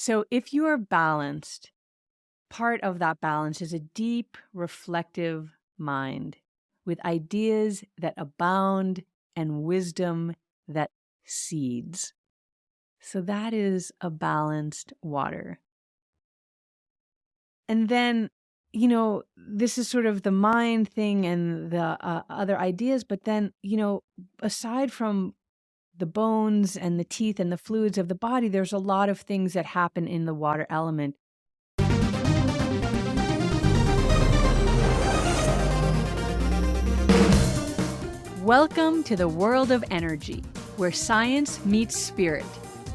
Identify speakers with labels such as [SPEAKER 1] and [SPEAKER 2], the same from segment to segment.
[SPEAKER 1] So if you are balanced, part of that balance is a deep, reflective mind with ideas that abound and wisdom that seeds. So that is a balanced water. And then, this is sort of the mind thing and the other ideas. But then, aside from the bones and the teeth and the fluids of the body, there's a lot of things that happen in the water element. Welcome to the world of energy, where science meets spirit.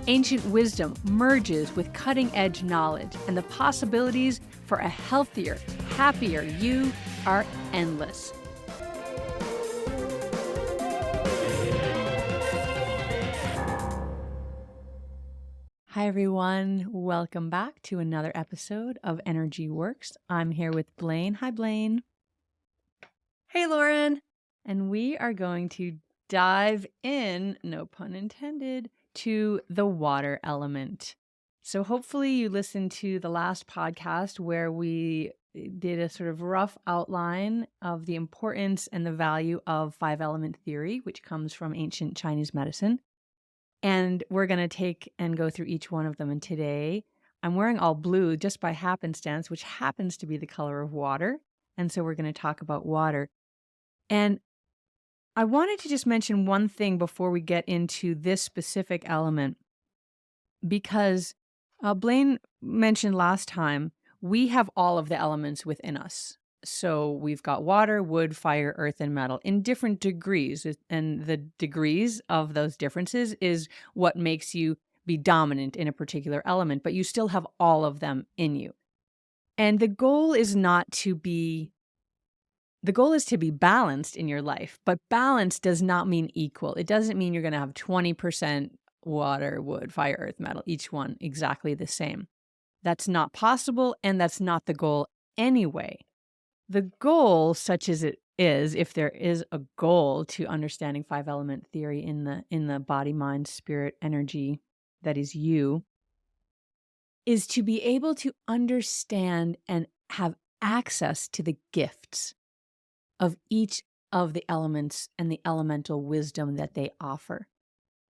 [SPEAKER 1] Ancient wisdom merges with cutting-edge knowledge, and the possibilities for a healthier, happier you are endless. Hi, everyone. Welcome back to another episode of Energy Works. I'm here with Blaine. Hi, Blaine.
[SPEAKER 2] Hey, Lauren.
[SPEAKER 1] And we are going to dive in, no pun intended, to the water element. So hopefully you listened to the last podcast where we did a sort of rough outline of the importance and the value of five-element theory, which comes from ancient Chinese medicine. And we're going to take and go through each one of them. And today I'm wearing all blue just by happenstance, which happens to be the color of water. And so we're going to talk about water. And I wanted to just mention one thing before we get into this specific element, because Blaine mentioned last time, we have all of the elements within us. So we've got water, wood, fire, earth, and metal in different degrees. And the degrees of those differences is what makes you be dominant in a particular element, but you still have all of them in you. And the goal is to be balanced in your life, but balance does not mean equal. It doesn't mean you're going to have 20% water, wood, fire, earth, metal, each one exactly the same. That's not possible, and that's not the goal anyway. The goal, such as it is, if there is a goal to understanding five-element theory in the body, mind, spirit, energy that is you, is to be able to understand and have access to the gifts of each of the elements and the elemental wisdom that they offer.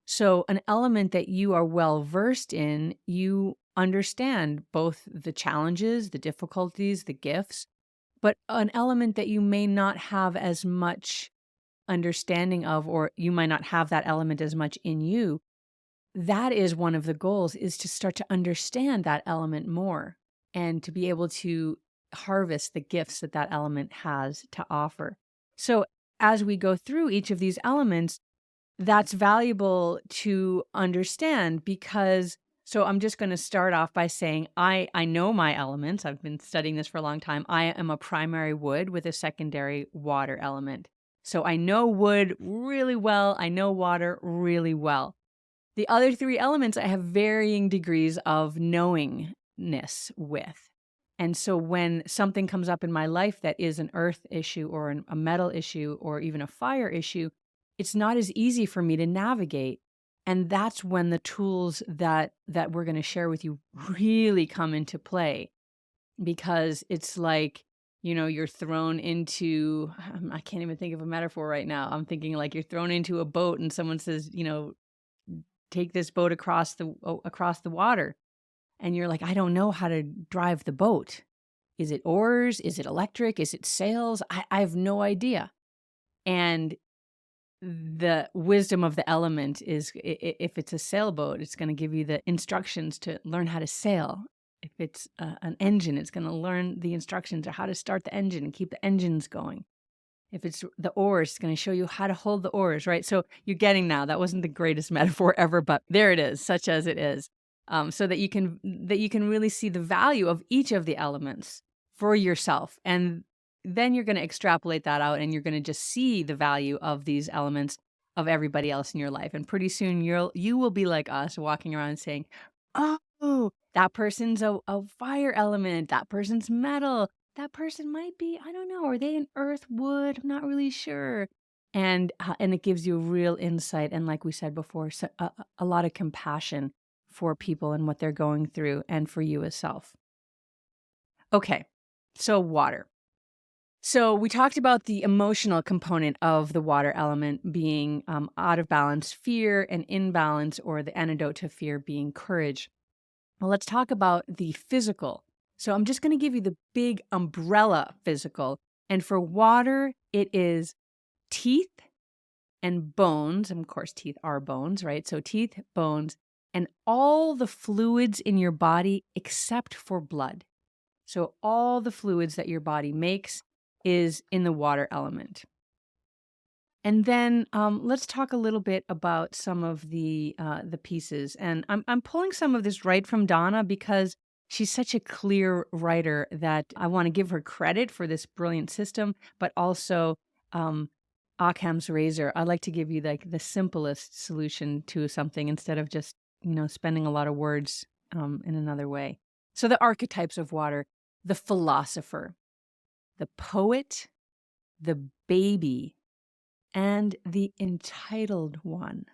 [SPEAKER 1] So an element that you are well versed in, you understand both the challenges, the difficulties, the gifts, but an element that you may not have as much understanding of, or you might not have that element as much in you, that is one of the goals, is to start to understand that element more and to be able to harvest the gifts that that element has to offer. So as we go through each of these elements, that's valuable to understand because, so I'm just going to start off by saying I know my elements. I've been studying this for a long time. I am a primary wood with a secondary water element. So I know wood really well. I know water really well. The other three elements I have varying degrees of knowingness with. And so when something comes up in my life that is an earth issue or a metal issue or even a fire issue, it's not as easy for me to navigate. And that's when the tools that we're going to share with you really come into play, because it's like, you're thrown into, I can't even think of a metaphor right now. I'm thinking like you're thrown into a boat and someone says, take this boat across the water. And you're like, I don't know how to drive the boat. Is it oars? Is it electric? Is it sails? I have no idea. And the wisdom of the element is, if it's a sailboat, it's going to give you the instructions to learn how to sail. If it's an engine, it's going to learn the instructions of how to start the engine and keep the engines going. If it's the oars, it's going to show you how to hold the oars, right? So you're getting now, that wasn't the greatest metaphor ever, but there it is, such as it is. So that you can really see the value of each of the elements for yourself. And then you're going to extrapolate that out and you're going to just see the value of these elements of everybody else in your life. And pretty soon you will be like us, walking around saying, oh, that person's a fire element, that person's metal, that person might be, I don't know, are they an earth, wood? I'm not really sure. And it gives you real insight. And like we said before, so, a lot of compassion for people and what they're going through and for you as self. Okay, so water. So we talked about the emotional component of the water element being out of balance, fear, and imbalance, or the antidote to fear being courage. Well, let's talk about the physical. So I'm just going to give you the big umbrella physical. And for water, it is teeth and bones. And of course, teeth are bones, right? So teeth, bones, and all the fluids in your body except for blood. So all the fluids that your body makes is in the water element. And then let's talk a little bit about some of the pieces. And I'm pulling some of this right from Donna because she's such a clear writer that I want to give her credit for this brilliant system, but also um, Occam's razor. I like to give you like the simplest solution to something instead of just spending a lot of words in another way. So the archetypes of water: the philosopher, the poet, the baby, and the entitled one.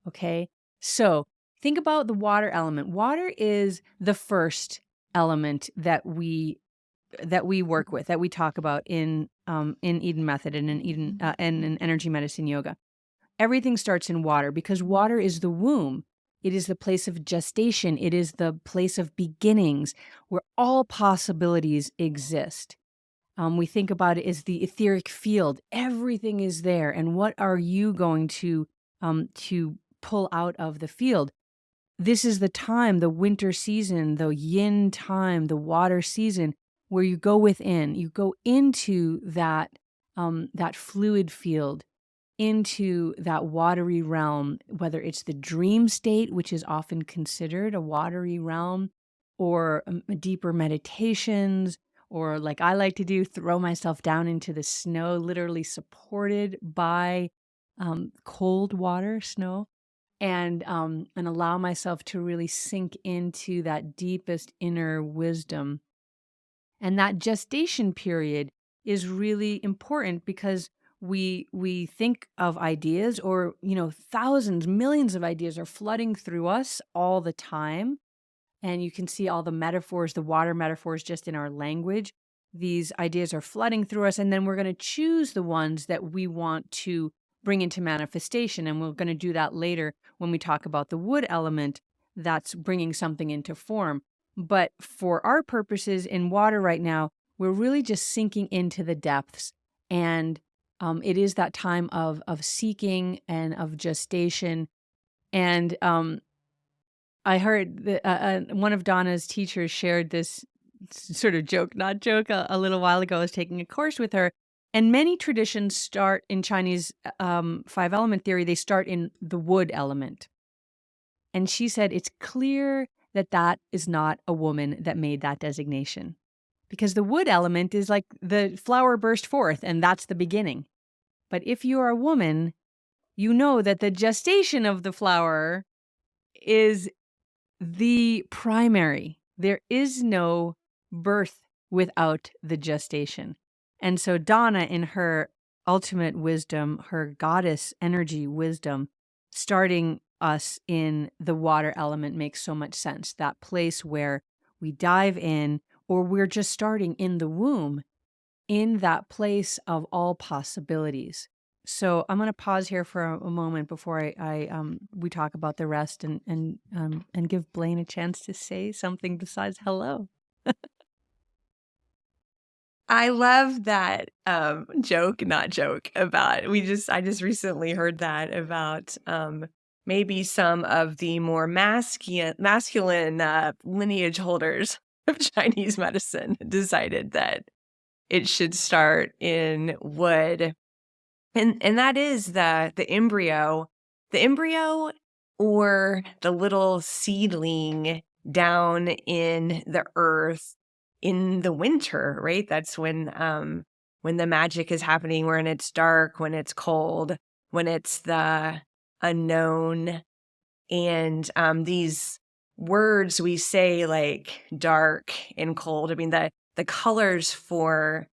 [SPEAKER 1] Okay. So think about the water element. Water is the first element that we work with, that we talk about in Eden Method and in Eden and in energy medicine yoga. Everything starts in water because water is the womb. It is the place of gestation. It is the place of beginnings where all possibilities exist. We think about it as the etheric field. Everything is there. And what are you going to pull out of the field? This is the time, the winter season, the yin time, the water season, where you go within. You go into that fluid field, into that watery realm, whether it's the dream state, which is often considered a watery realm, or deeper meditations, or like I like to do, throw myself down into the snow, literally supported by cold water, snow, and allow myself to really sink into that deepest inner wisdom. And that gestation period is really important because we think of ideas, or thousands, millions of ideas are flooding through us all the time. And you can see all the metaphors, the water metaphors, just in our language. These ideas are flooding through us, and then we're going to choose the ones that we want to bring into manifestation. And we're going to do that later when we talk about the wood element that's bringing something into form. But for our purposes in water right now, we're really just sinking into the depths. And it is that time of seeking and of gestation. And I heard that one of Donna's teachers shared this sort of joke, not joke, a little while ago. I was taking a course with her. And many traditions start in Chinese five element theory, they start in the wood element. And she said it's clear that that is not a woman that made that designation, because the wood element is like the flower burst forth, and that's the beginning. But if you are a woman, you know that the gestation of the flower is the primary. There is no birth without the gestation. And so Donna, in her ultimate wisdom, her goddess energy wisdom, starting us in the water element makes so much sense. That place where we dive in, or we're just starting in the womb, in that place of all possibilities. So I'm going to pause here for a moment before we talk about the rest, and give Blaine a chance to say something besides hello.
[SPEAKER 2] I love that joke, not joke, about I just recently heard that about maybe some of the more masculine lineage holders of Chinese medicine decided that it should start in wood. And that is the embryo. The embryo, or the little seedling down in the earth in the winter, right? That's when the magic is happening, when it's dark, when it's cold, when it's the unknown. And these words we say, like dark and cold, I mean, the colors for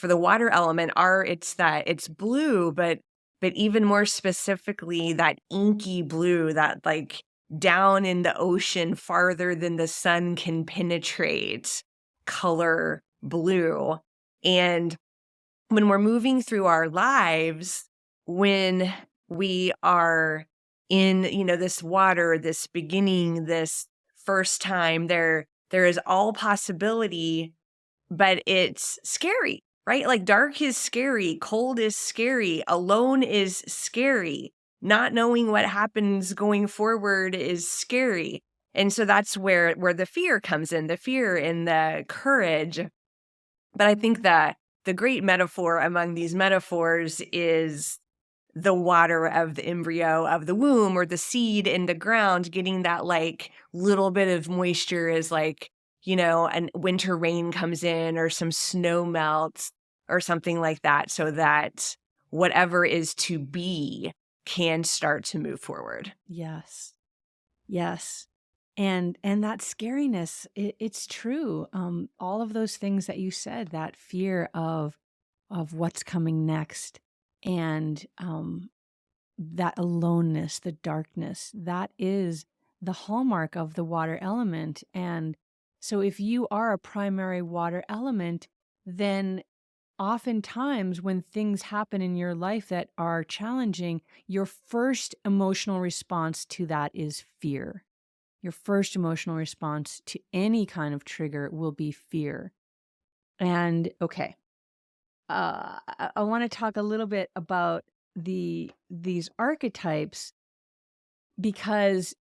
[SPEAKER 2] the water element are, it's blue, but even more specifically, that inky blue, that like down in the ocean farther than the sun can penetrate color blue. And when we're moving through our lives, when we are in, this water, this beginning, this first time, there is all possibility, but it's scary, right? Like dark is scary, cold is scary, alone is scary. Not knowing what happens going forward is scary. And so that's where the fear comes in, the fear and the courage. But I think that the great metaphor among these metaphors is the water of the embryo of the womb, or the seed in the ground, getting that like little bit of moisture as like, and winter rain comes in or some snow melts or something like that, so that whatever is to be can start to move forward.
[SPEAKER 1] Yes. Yes. And that scariness, it's true. All of those things that you said, that fear of what's coming next, and that aloneness, the darkness, that is the hallmark of the water element. And so if you are a primary water element, then oftentimes when things happen in your life that are challenging, your first emotional response to that is fear. Your first emotional response to any kind of trigger will be fear. And okay, I want to talk a little bit about these archetypes, because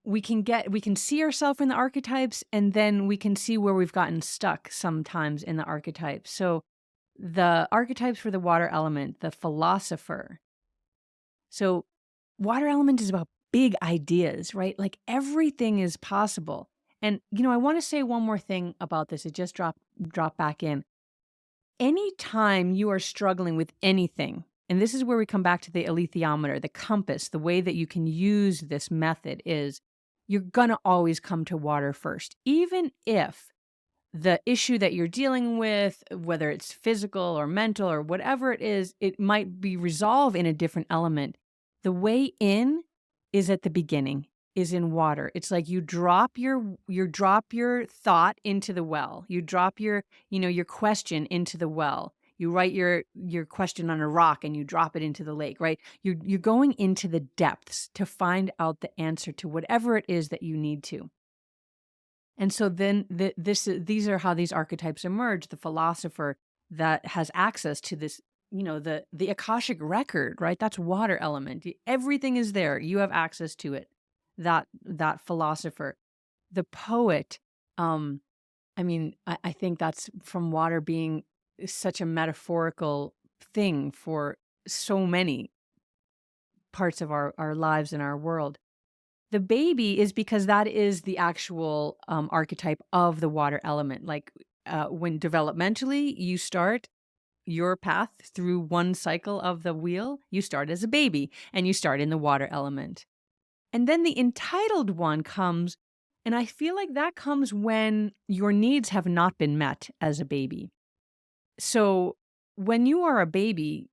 [SPEAKER 1] we can see ourselves in the archetypes, and then we can see where we've gotten stuck sometimes in the archetypes. So the archetypes for the water element, the philosopher. So water element is about big ideas, right? Like everything is possible. And I want to say one more thing about this. It just dropped back in. Anytime you are struggling with anything, and this is where we come back to the alethiometer, the compass, the way that you can use this method is you're going to always come to water first. Even if the issue that you're dealing with, whether it's physical or mental or whatever it is, it might be resolved in a different element. The way in is at the beginning, is in water. It's like you drop your thought into the well. You drop your question into the well. You write your question on a rock and you drop it into the lake, right? You're going into the depths to find out the answer to whatever it is that you need to. And so then these are how these archetypes emerge. The philosopher that has access to this, the Akashic record, right? That's water element. Everything is there. You have access to it. That philosopher. The poet, I think that's from water being such a metaphorical thing for so many parts of our lives and our world. The baby is because that is the actual archetype of the water element. Like when developmentally you start your path through one cycle of the wheel, you start as a baby and you start in the water element. And then the entitled one comes, and I feel like that comes when your needs have not been met as a baby. So when you are a baby,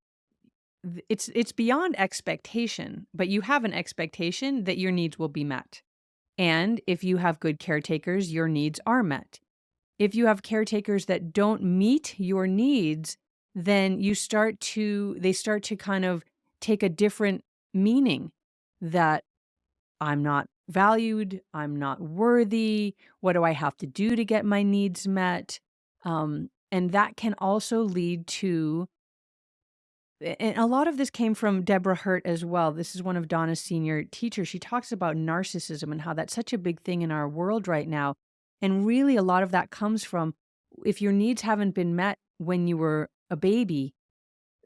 [SPEAKER 1] it's beyond expectation, but you have an expectation that your needs will be met. And if you have good caretakers, your needs are met. If you have caretakers that don't meet your needs, then they start to kind of take a different meaning, that I'm not valued, I'm not worthy, what do I have to do to get my needs met? And that can also lead to, and a lot of this came from Deborah Hurt as well. This is one of Donna's senior teachers. She talks about narcissism and how that's such a big thing in our world right now. And really, a lot of that comes from, if your needs haven't been met when you were a baby,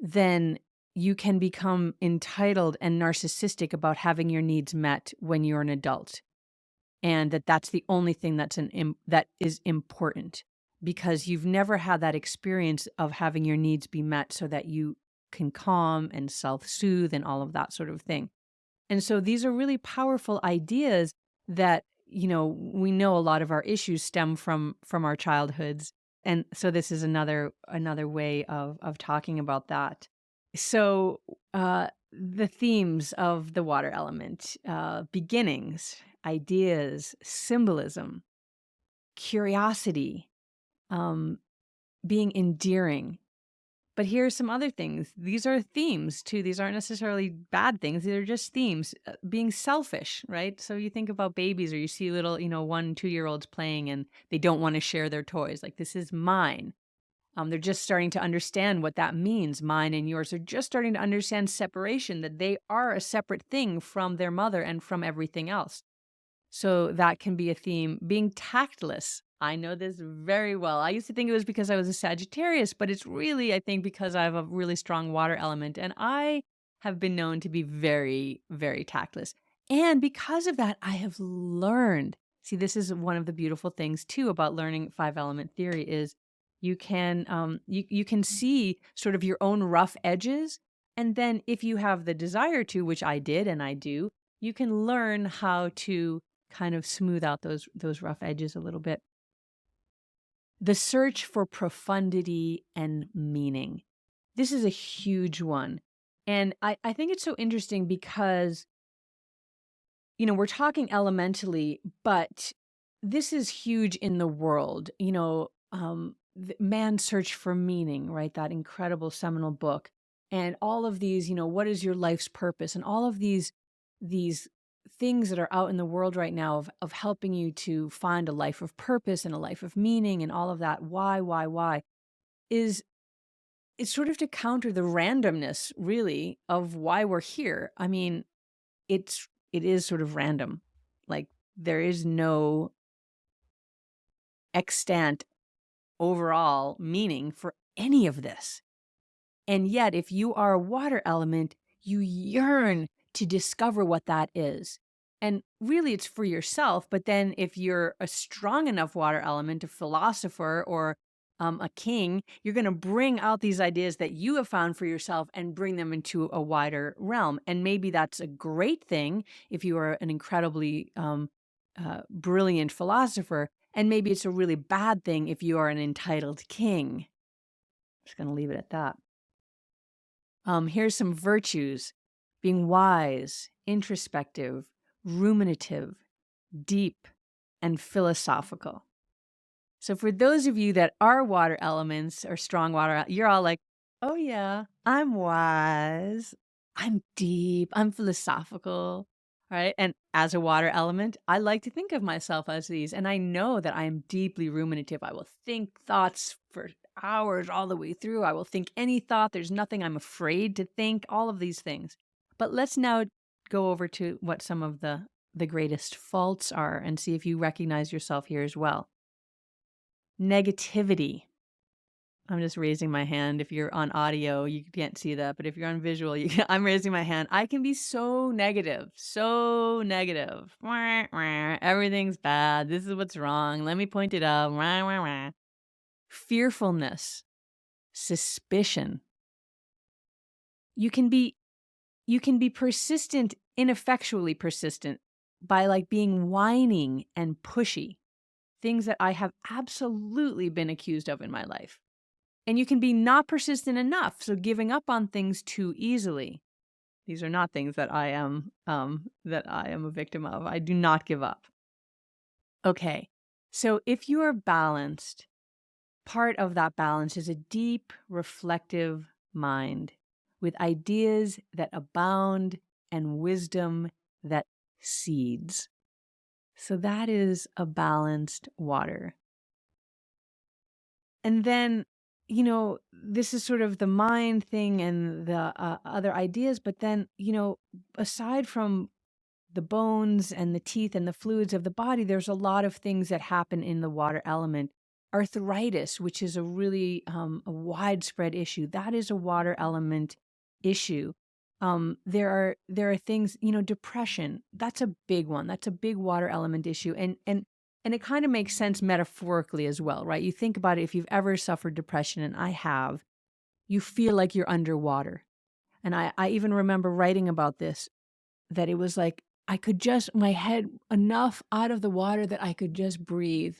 [SPEAKER 1] then you can become entitled and narcissistic about having your needs met when you're an adult. And that's the only thing that is important, because you've never had that experience of having your needs be met so that you can calm and self-soothe and all of that sort of thing. And so these are really powerful ideas that, we know a lot of our issues stem from our childhoods. And so this is another way of talking about that. So, the themes of the water element, beginnings, ideas, symbolism, curiosity, um, being endearing. But here are some other things. These are themes too. These aren't necessarily bad things. These are just themes. Being selfish, right? So you think about babies or you see little, 1, 2 year olds playing and they don't want to share their toys. Like, this is mine. They're just starting to understand what that means, mine and yours. They're just starting to understand separation, that they are a separate thing from their mother and from everything else. So that can be a theme. Being tactless. I know this very well. I used to think it was because I was a Sagittarius, but it's really, I think, because I have a really strong water element. And I have been known to be very, very tactless. And because of that, I have learned. See, this is one of the beautiful things too about learning five element theory is you can see sort of your own rough edges. And then if you have the desire to, which I did and I do, you can learn how to kind of smooth out those rough edges a little bit. The search for profundity and meaning. This is a huge one. And I think it's so interesting because, we're talking elementally, but this is huge in the world. Man's Search for Meaning, right? That incredible seminal book. And all of these, what is your life's purpose? And all of these things that are out in the world right now of helping you to find a life of purpose and a life of meaning and all of that. Why? Is it's sort of to counter the randomness, really, of why we're here. I mean, it is sort of random. Like, there is no extant overall meaning for any of this. And yet, if you are a water element, you yearn to discover what that is. And really, it's for yourself. But then, if you're a strong enough water element, a philosopher or a king, you're going to bring out these ideas that you have found for yourself and bring them into a wider realm. And maybe that's a great thing if you are an incredibly brilliant philosopher. And maybe it's a really bad thing if you are an entitled king. Just going to leave it at that. Here's some virtues: being wise, introspective, ruminative, deep, and philosophical. So for those of you that are water elements or strong water, you're all like, oh yeah, I'm wise, I'm deep, I'm philosophical, right? And as a water element, I like to think of myself as these. And I know that I am deeply ruminative. I will think thoughts for hours all the way through. I will think any thought. There's nothing I'm afraid to think, all of these things. But let's now go over to what some of the greatest faults are and see if you recognize yourself here as well. Negativity. I'm just raising my hand. If you're on audio, you can't see that, but if you're on visual, I'm raising my hand. I can be so negative, so negative. Wah, wah, everything's bad. This is what's wrong. Let me point it out. Wah, wah, wah. Fearfulness, suspicion. You can be persistent, ineffectually persistent, by like being whining and pushy. Things that I have absolutely been accused of in my life. And you can be not persistent enough, so giving up on things too easily. These are not things that I am a victim of. I do not give up. Okay, so if you are balanced, part of that balance is a deep, reflective mind with ideas that abound and wisdom that seeds. So that is a balanced water. And then, this is sort of the mind thing and the other ideas. But then, aside from the bones and the teeth and the fluids of the body, there's a lot of things that happen in the water element. Arthritis, which is a really a widespread issue, that is a water element issue. There are things, depression. That's a big one. That's a big water element issue, and it kind of makes sense metaphorically as well, right? You think about it. If you've ever suffered depression, and I have, you feel like you're underwater. And I even remember writing about this, that it was like I could just, my head enough out of the water that I could just breathe.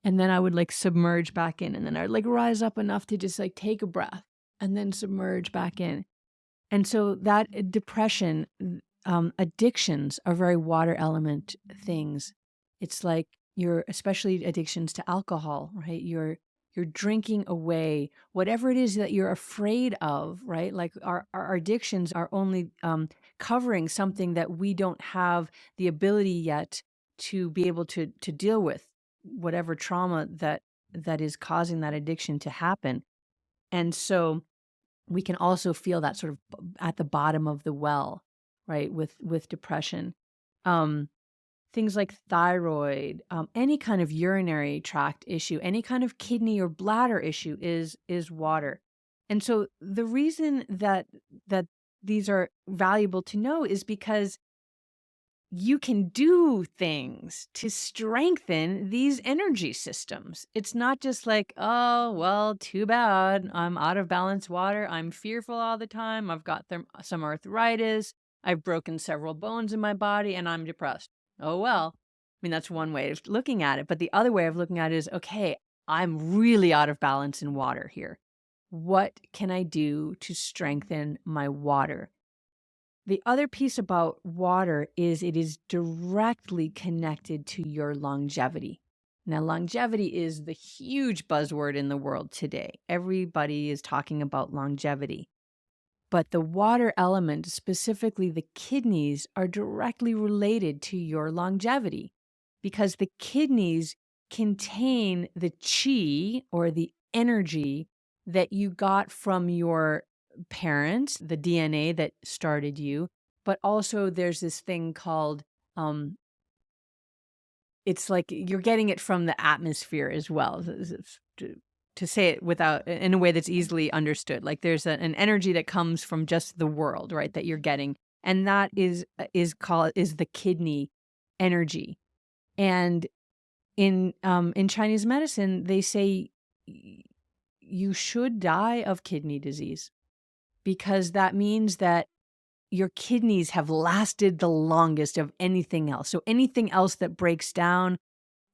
[SPEAKER 1] And then I would like submerge back in, and then I'd like rise up enough to just like take a breath. and then submerge back in. And so that depression, addictions are very water element things. It's like you're especially addictions to alcohol, right? You're drinking away whatever it is that you're afraid of, right? Like our addictions are only covering something that we don't have the ability yet to be able to deal with, whatever trauma that is causing that addiction to happen. And so we can also feel that sort of at the bottom of the well, right? With depression. Um, Things like thyroid, any kind of urinary tract issue, any kind of kidney or bladder issue is water. And so the reason that these are valuable to know is because you can do things to strengthen these energy systems. It's not just like, oh, well, too bad. I'm out of balance water. I'm fearful all the time. I've got some arthritis. I've broken several bones in my body and I'm depressed. Oh, well. I mean, that's one way of looking at it. But the other way of looking at it is, okay, I'm really out of balance in water here. What can I do to strengthen my water? The other piece about water is it is directly connected to your longevity. Now, longevity is the huge buzzword in the world today. Everybody is talking about longevity. But the water element, specifically the kidneys, are directly related to your longevity because the kidneys contain the chi or the energy that you got from your parents, the DNA that started you. But also, there's this thing called um, it's like you're getting it from the atmosphere as well. To say it without in a way that's easily understood. Like there's an energy that comes from just the world, right? That you're getting, and that is the kidney energy. And in Chinese medicine, they say you should die of kidney disease because that means that your kidneys have lasted the longest of anything else. So anything else that breaks down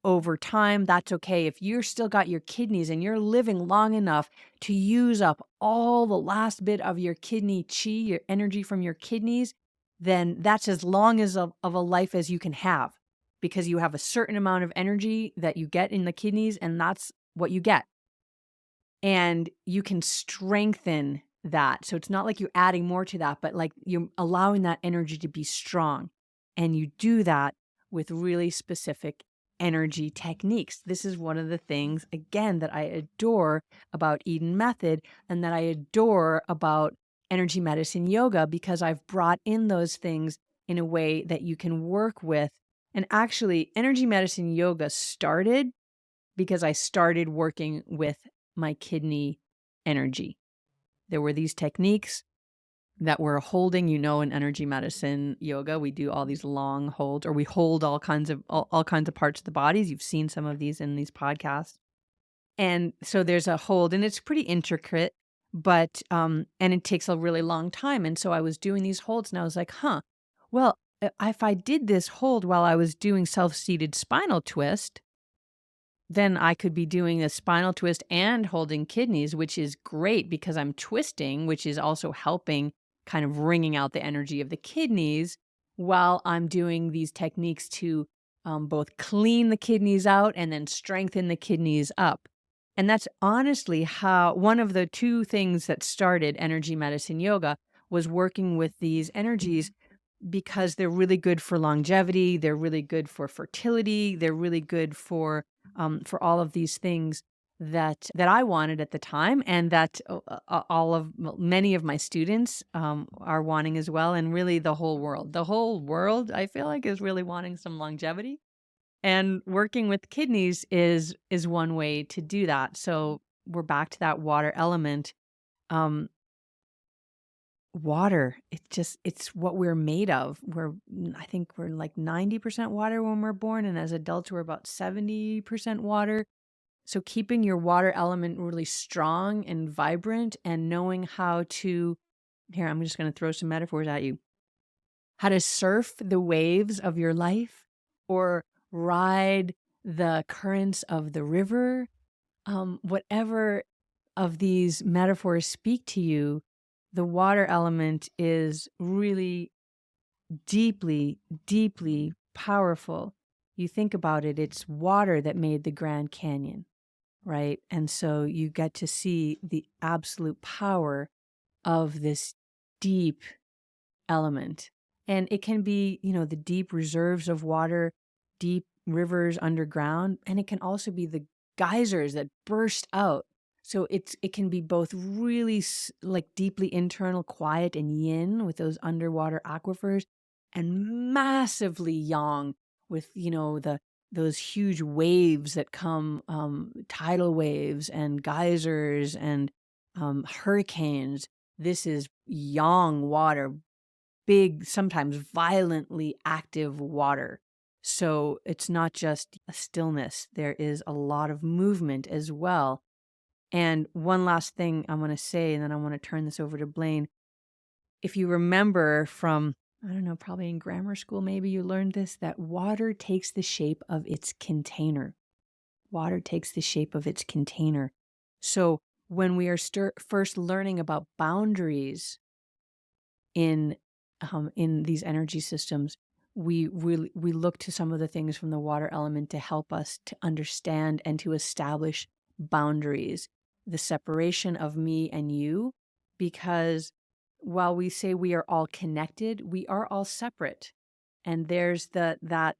[SPEAKER 1] over time, that's okay. If you're still got your kidneys and you're living long enough to use up all the last bit of your kidney chi, your energy from your kidneys, then that's as long as of a life as you can have because you have a certain amount of energy that you get in the kidneys and that's what you get. And you can strengthen that. So it's not like you're adding more to that, but like you're allowing that energy to be strong. And you do that with really specific energy techniques. This is one of the things, again, that I adore about Eden Method and that I adore about energy medicine yoga because I've brought in those things in a way that you can work with. And actually, energy medicine yoga started because I started working with my kidney energy. There were these techniques that were holding, in energy medicine yoga, we do all these long holds, or we hold all kinds of parts of the bodies. You've seen some of these in these podcasts. And so there's a hold and it's pretty intricate, but and it takes a really long time. And so I was doing these holds and I was like, well, if I did this hold while I was doing self-seated spinal twist, then I could be doing a spinal twist and holding kidneys, which is great because I'm twisting, which is also helping kind of wringing out the energy of the kidneys while I'm doing these techniques to both clean the kidneys out and then strengthen the kidneys up. And that's honestly how one of the two things that started energy medicine yoga was working with these energies because they're really good for longevity, they're really good for fertility, they're really good for all of these things that I wanted at the time, and that many of my students are wanting as well, and really the whole world. The whole world, I feel like, is really wanting some longevity, and working with kidneys is one way to do that. So we're back to that water element. Um, Water, it's what we're made of. I think we're like 90% water when we're born, and as adults, we're about 70% water. So keeping your water element really strong and vibrant and knowing how to, here, I'm just going to throw some metaphors at you, how to surf the waves of your life or ride the currents of the river, whatever of these metaphors speak to you, the water element is really deeply, deeply powerful. You think about it, it's water that made the Grand Canyon, right? And so you get to see the absolute power of this deep element. And it can be, the deep reserves of water, deep rivers underground, and it can also be the geysers that burst out. So it can be both really like deeply internal, quiet and yin with those underwater aquifers, and massively yang with the those huge waves that come, tidal waves and geysers and hurricanes. This is yang water, big, sometimes violently active water. So it's not just a stillness, there is a lot of movement as well. And one last thing I want to say, and then I want to turn this over to Blaine. If you remember from, I don't know, probably in grammar school, maybe you learned this, that water takes the shape of its container. Water takes the shape of its container. So when we are first learning about boundaries in these energy systems, we look to some of the things from the water element to help us to understand and to establish boundaries, the separation of me and you, because while we say we are all connected, we are all separate. And there's that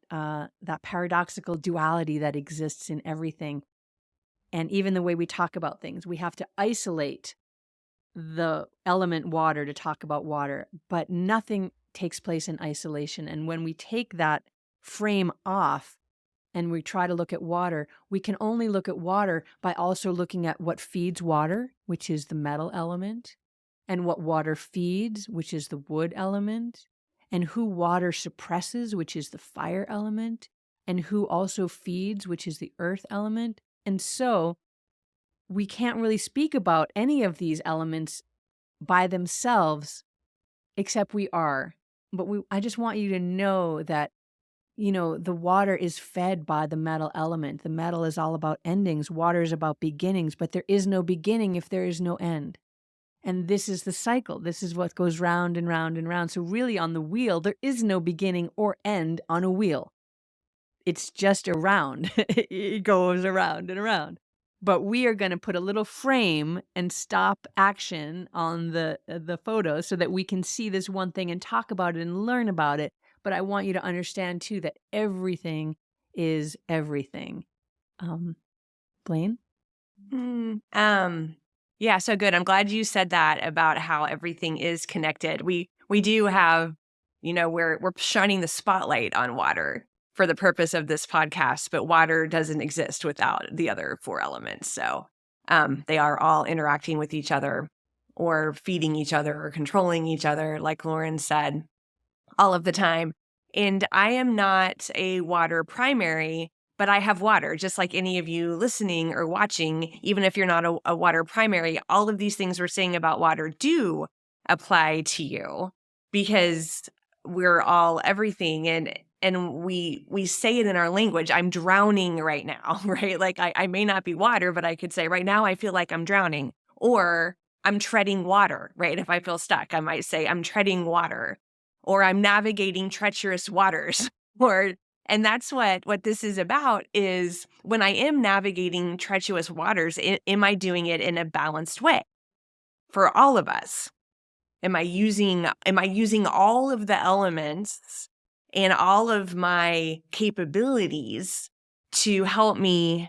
[SPEAKER 1] paradoxical duality that exists in everything. And even the way we talk about things, we have to isolate the element water to talk about water, but nothing takes place in isolation. And when we take that frame off and we try to look at water, we can only look at water by also looking at what feeds water, which is the metal element, and what water feeds, which is the wood element, and who water suppresses, which is the fire element, and who also feeds, which is the earth element. And so we can't really speak about any of these elements by themselves, except we are. But I just want you to know that, the water is fed by the metal element. The metal is all about endings. Water is about beginnings, but there is no beginning if there is no end. And this is the cycle. This is what goes round and round and round. So really on the wheel, there is no beginning or end on a wheel. It's just around. It goes around and around. But we are going to put a little frame and stop action on the photo so that we can see this one thing and talk about it and learn about it. But I want you to understand too that everything is everything. Blaine?
[SPEAKER 2] Yeah, so good. I'm glad you said that about how everything is connected. We do have, we're shining the spotlight on water for the purpose of this podcast, but water doesn't exist without the other four elements. So they are all interacting with each other or feeding each other or controlling each other, like Lauren said, all of the time. And I am not a water primary, but I have water, just like any of you listening or watching, even if you're not a water primary, all of these things we're saying about water do apply to you because we're all everything. And we say it in our language. I'm drowning right now, right? Like I may not be water, but I could say right now I feel like I'm drowning, or I'm treading water, right? If I feel stuck, I might say I'm treading water, or I'm navigating treacherous waters. or and that's what this is about, is when I am navigating treacherous waters, am I doing it in a balanced way for all of us? Am I using all of the elements and all of my capabilities to help me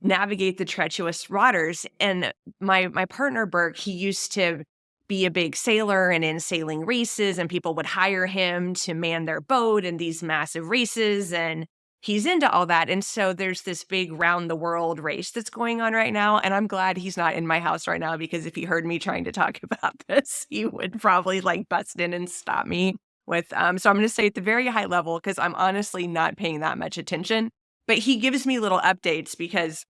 [SPEAKER 2] navigate the treacherous waters? And my partner Burke, he used to be a big sailor and in sailing races, and people would hire him to man their boat in these massive races, and he's into all that. And so there's this big round the world race that's going on right now, and I'm glad he's not in my house right now, because if he heard me trying to talk about this, he would probably like bust in and stop me with so I'm going to say at the very high level, because I'm honestly not paying that much attention, but he gives me little updates because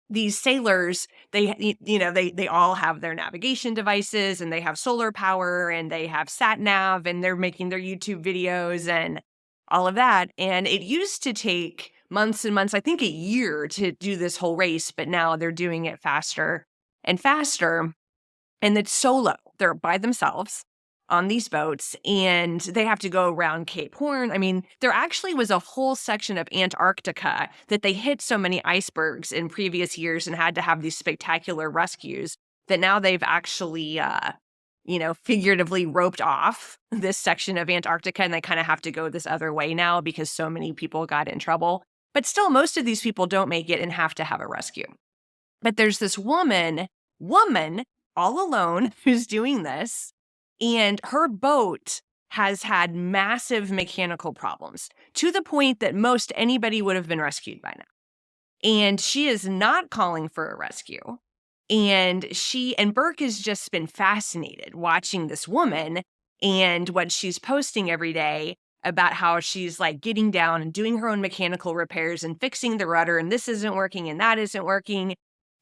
[SPEAKER 2] these sailors, they all have their navigation devices, and they have solar power, and they have sat nav, and they're making their YouTube videos and all of that. And it used to take months and months, I think a year, to do this whole race, but now they're doing it faster. and faster. And it's solo. They're by themselves on these boats, and they have to go around Cape Horn. I mean, there actually was a whole section of Antarctica that they hit so many icebergs in previous years and had to have these spectacular rescues that now they've actually, figuratively roped off this section of Antarctica, and they kind of have to go this other way now because so many people got in trouble. But still, most of these people don't make it and have to have a rescue. But there's this woman all alone who's doing this, and her boat has had massive mechanical problems to the point that most anybody would have been rescued by now. And she is not calling for a rescue. And Burke has just been fascinated watching this woman and what she's posting every day about how she's like getting down and doing her own mechanical repairs and fixing the rudder, and this isn't working and that isn't working.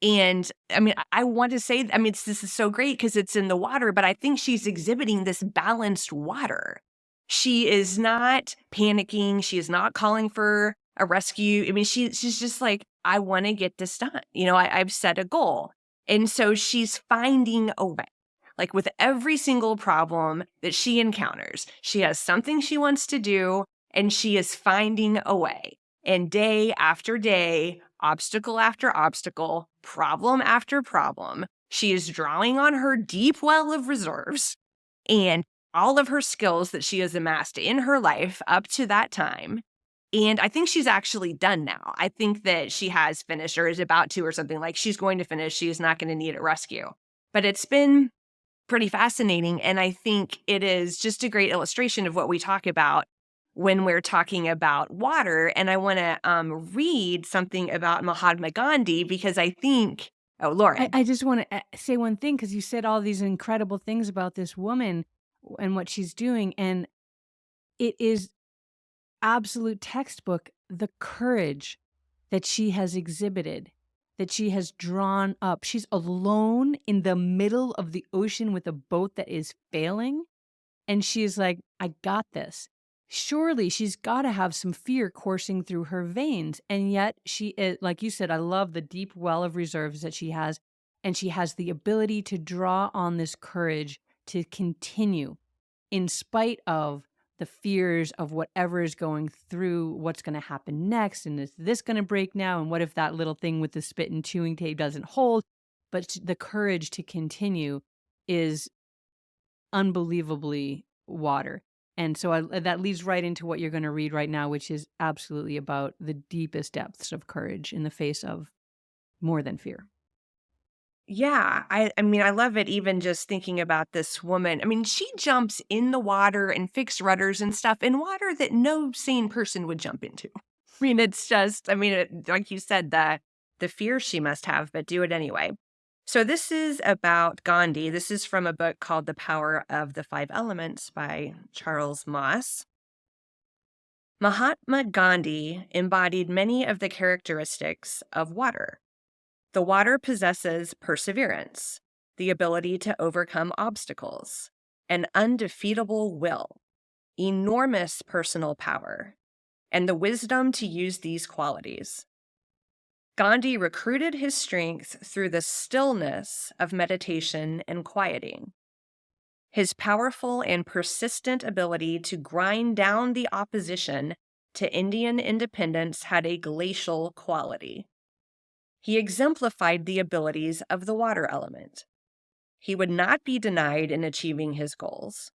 [SPEAKER 2] And I mean, I want to say, I mean, this is so great because it's in the water, but I think she's exhibiting this balanced water. She is not panicking. She is not calling for a rescue. I mean, she's just like, I want to get this done. I've set a goal. And so she's finding a way. Like with every single problem that she encounters, she has something she wants to do and she is finding a way. And day after day, obstacle after obstacle, problem after problem, she is drawing on her deep well of reserves and all of her skills that she has amassed in her life up to that time. And I think she's actually done now. I think that she has finished or is about to or something, like she's going to finish. She is not going to need a rescue. But it's been pretty fascinating. And I think it is just a great illustration of what we talk about when we're talking about water. And I want to read something about Mahatma Gandhi because I think, oh, Lauren.
[SPEAKER 1] I just want to say one thing because you said all these incredible things about this woman and what she's doing. And it is absolute textbook, the courage that she has exhibited, that she has drawn up. She's alone in the middle of the ocean with a boat that is failing. And she's like, I got this. Surely she's got to have some fear coursing through her veins. And yet she is, like you said, I love the deep well of reserves that she has. And she has the ability to draw on this courage to continue in spite of the fears of whatever is going through, what's going to happen next. And is this going to break now? And what if that little thing with the spit and chewing tape doesn't hold? But the courage to continue is unbelievably water. And so that leads right into what you're going to read right now, which is absolutely about the deepest depths of courage in the face of more than fear.
[SPEAKER 2] Yeah, I mean, I love it even just thinking about this woman. I mean, she jumps in the water and fix rudders and stuff in water that no sane person would jump into. I mean, it's just, I mean, like you said, the fear she must have, but do it anyway. So this is about Gandhi. This is from a book called The Power of the Five Elements by Charles Moss. Mahatma Gandhi embodied many of the characteristics of water. The water possesses perseverance, the ability to overcome obstacles, an undefeatable will, enormous personal power, and the wisdom to use these qualities. Gandhi recruited his strength through the stillness of meditation and quieting. His powerful and persistent ability to grind down the opposition to Indian independence had a glacial quality. He exemplified the abilities of the water element. He would not be denied in achieving his goals.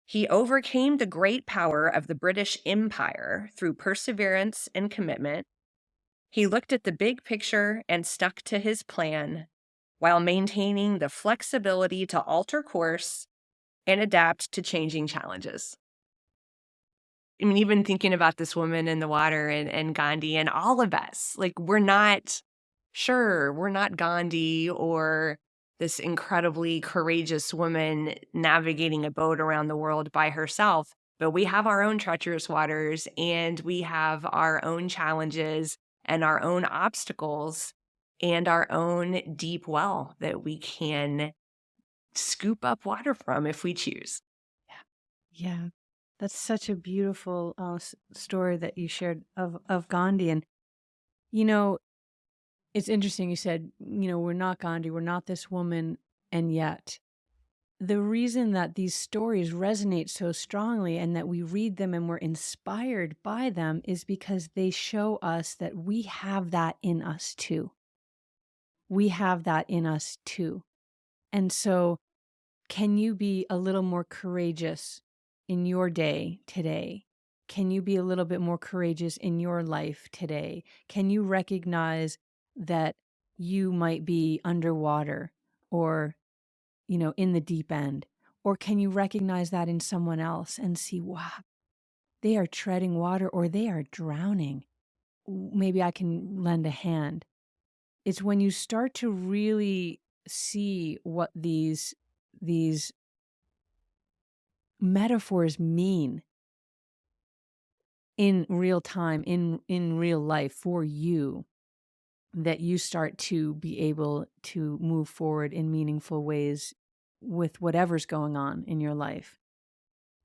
[SPEAKER 2] He overcame the great power of the British Empire through perseverance and commitment. He looked at the big picture and stuck to his plan while maintaining the flexibility to alter course and adapt to changing challenges. I mean, even thinking about this woman in the water and Gandhi and all of us, like we're not Gandhi or this incredibly courageous woman navigating a boat around the world by herself, but we have our own treacherous waters and we have our own challenges and our own obstacles and our own deep well that we can scoop up water from if we choose.
[SPEAKER 1] Yeah. That's such a beautiful story that you shared of Gandhi. And, you know, It's interesting you said, we're not Gandhi, we're not this woman, and yet the reason that these stories resonate so strongly and that we read them and we're inspired by them is because they show us that we have that in us too. We have that in us too. And so, can you be a little more courageous in your day today? Can you be a little bit more courageous in your life today? Can you recognize that you might be underwater or, in the deep end? Or can you recognize that in someone else and see, wow, they are treading water or they are drowning? Maybe I can lend a hand. It's when you start to really see what these metaphors mean in real time, in real life for you, that you start to be able to move forward in meaningful ways with whatever's going on in your life.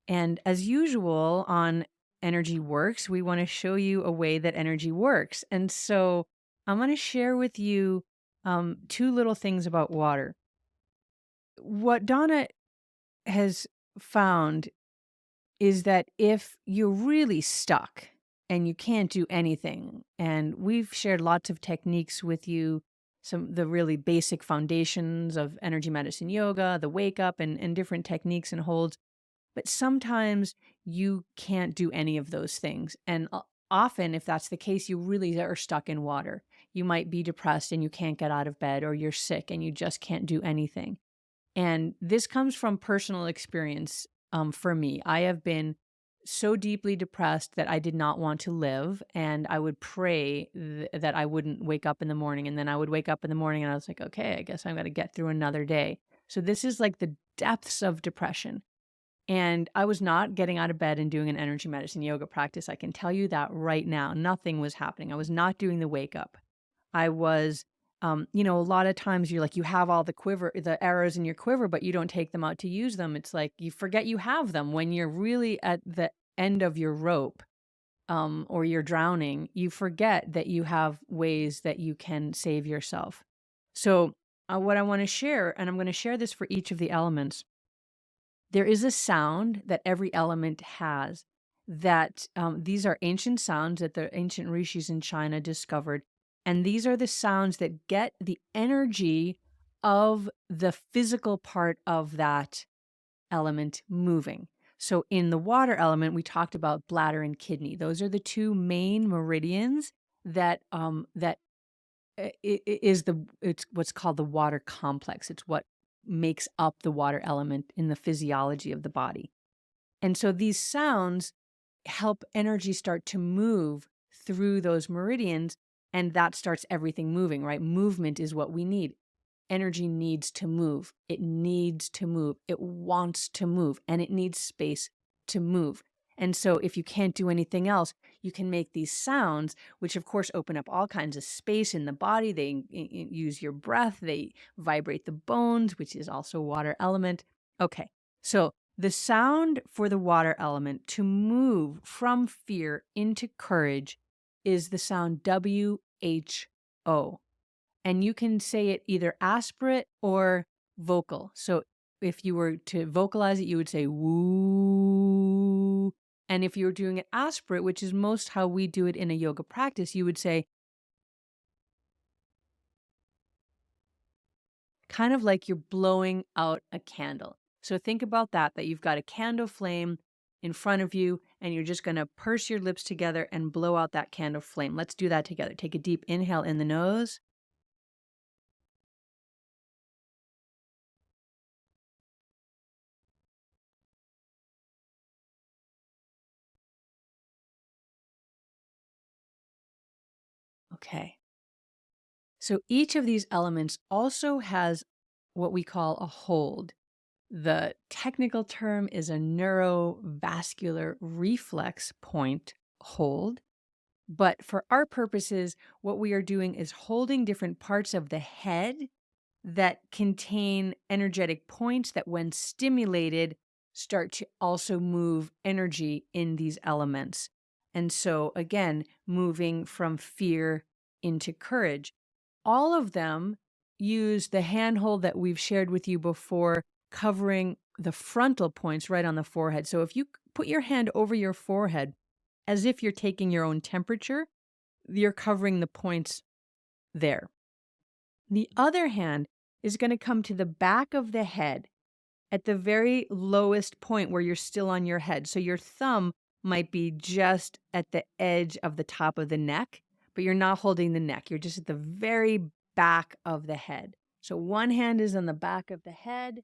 [SPEAKER 1] And as usual on Energy Works, we want to show you a way that energy works. And so I'm going to share with you two little things about water. What Donna has found is that if you're really stuck and you can't do anything, and we've shared lots of techniques with you, some the really basic foundations of energy medicine yoga, the wake up and different techniques and holds, but sometimes you can't do any of those things. And often, if that's the case, you really are stuck in water. You might be depressed and you can't get out of bed, or you're sick and you just can't do anything. And this comes from personal experience for me. I have been so deeply depressed that I did not want to live. And I would pray that I wouldn't wake up in the morning. And then I would wake up in the morning and I was like, okay, I guess I'm going to get through another day. So this is like the depths of depression. And I was not getting out of bed and doing an energy medicine yoga practice. I can tell you that right now. Nothing was happening. I was not doing the wake up. I was, a lot of times you're like, you have all the arrows in your quiver, but you don't take them out to use them. It's like you forget you have them when you're really at the end of your rope, or you're drowning. You forget that you have ways that you can save yourself. So, what I want to share, and I'm going to share this for each of the elements, there is a sound that every element has that these are ancient sounds that the ancient rishis in China discovered. And these are the sounds that get the energy of the physical part of that element moving. So in the water element, we talked about bladder and kidney. Those are the two main meridians that it's what's called the water complex. It's what makes up the water element in the physiology of the body. And so these sounds help energy start to move through those meridians, and that starts everything moving, right? Movement is what we need. Energy needs to move. It needs to move. It wants to move, and it needs space to move. And so if you can't do anything else, you can make these sounds, which of course open up all kinds of space in the body. They use your breath, they vibrate the bones, which is also water element. Okay, so the sound for the water element to move from fear into courage is the sound WHO. And you can say it either aspirate or vocal. So if you were to vocalize it, you would say woo. And if you were doing it aspirate, which is most how we do it in a yoga practice, you would say kind of like you're blowing out a candle. So think about that you've got a candle flame in front of you and you're just going to purse your lips together and blow out that candle flame. Let's do that together. Take a deep inhale in the nose. Okay. So each of these elements also has what we call a hold. The technical term is a neurovascular reflex point hold. But for our purposes, what we are doing is holding different parts of the head that contain energetic points that, when stimulated, start to also move energy in these elements. And so, again, moving from fear into courage. All of them use the handhold that we've shared with you before, covering the frontal points right on the forehead. So if you put your hand over your forehead as if you're taking your own temperature, you're covering the points there. The other hand is going to come to the back of the head at the very lowest point where you're still on your head. So your thumb might be just at the edge of the top of the neck, but you're not holding the neck. You're just at the very back of the head. So one hand is on the back of the head,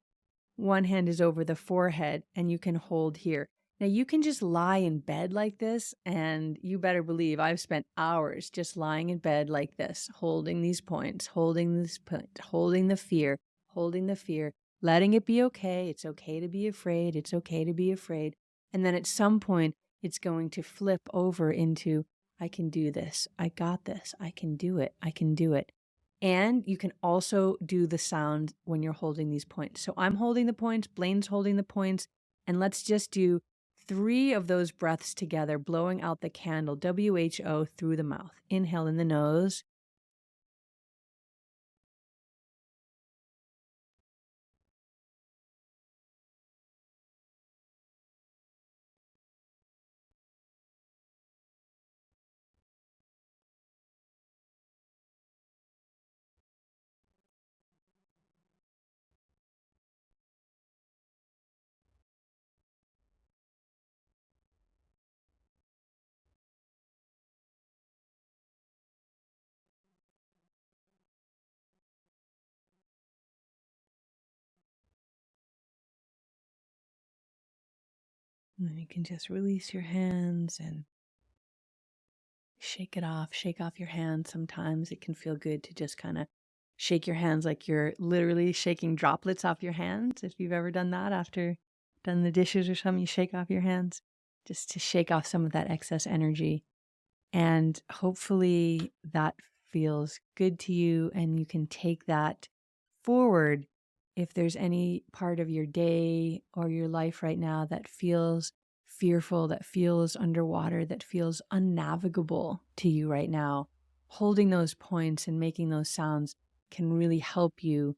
[SPEAKER 1] one hand is over the forehead, and you can hold here. Now, you can just lie in bed like this, and you better believe I've spent hours just lying in bed like this, holding these points, holding this point, holding the fear, letting it be okay. It's okay to be afraid. It's okay to be afraid. And then at some point, it's going to flip over into, I can do this. I got this. I can do it. I can do it. And you can also do the sound when you're holding these points. So I'm holding the points, Blaine's holding the points, and let's just do 3 of those breaths together, blowing out the candle, WHO, through the mouth. Inhale in the nose. And then you can just release your hands and shake it off. Shake off your hands. Sometimes it can feel good to just kind of shake your hands like you're literally shaking droplets off your hands. If you've ever done that after done the dishes or something, you shake off your hands just to shake off some of that excess energy. And hopefully that feels good to you and you can take that forward if there's any part of your day or your life right now that feels fearful, that feels underwater, that feels unnavigable to you right now. Holding those points and making those sounds can really help you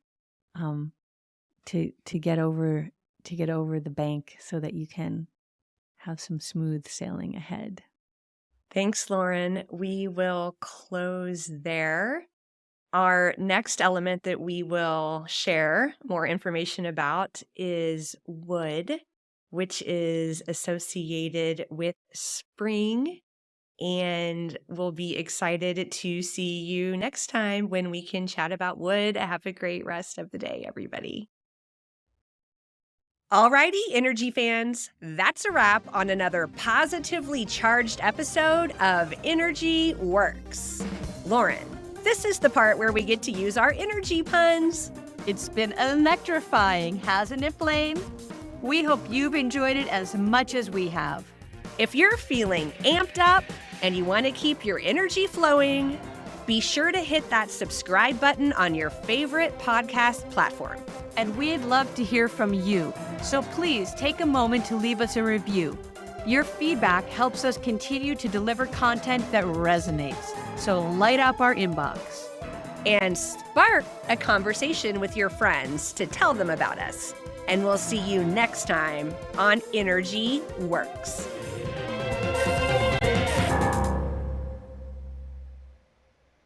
[SPEAKER 1] to get over the bank so that you can have some smooth sailing ahead.
[SPEAKER 2] Thanks, Lauren. We will close there. Our next element that we will share more information about is wood, which is associated with spring. And we'll be excited to see you next time when we can chat about wood. Have a great rest of the day, everybody. Alrighty, energy fans, that's a wrap on another positively charged episode of Energy Works. Lauren, this is the part where we get to use our energy puns.
[SPEAKER 3] It's been electrifying, hasn't it, Blaine? We hope you've enjoyed it as much as we have.
[SPEAKER 2] If you're feeling amped up and you want to keep your energy flowing, be sure to hit that subscribe button on your favorite podcast platform.
[SPEAKER 3] And we'd love to hear from you, so please take a moment to leave us a review. Your feedback helps us continue to deliver content that resonates, so light up our inbox.
[SPEAKER 2] And spark a conversation with your friends to tell them about us. And we'll see you next time on Energy Works.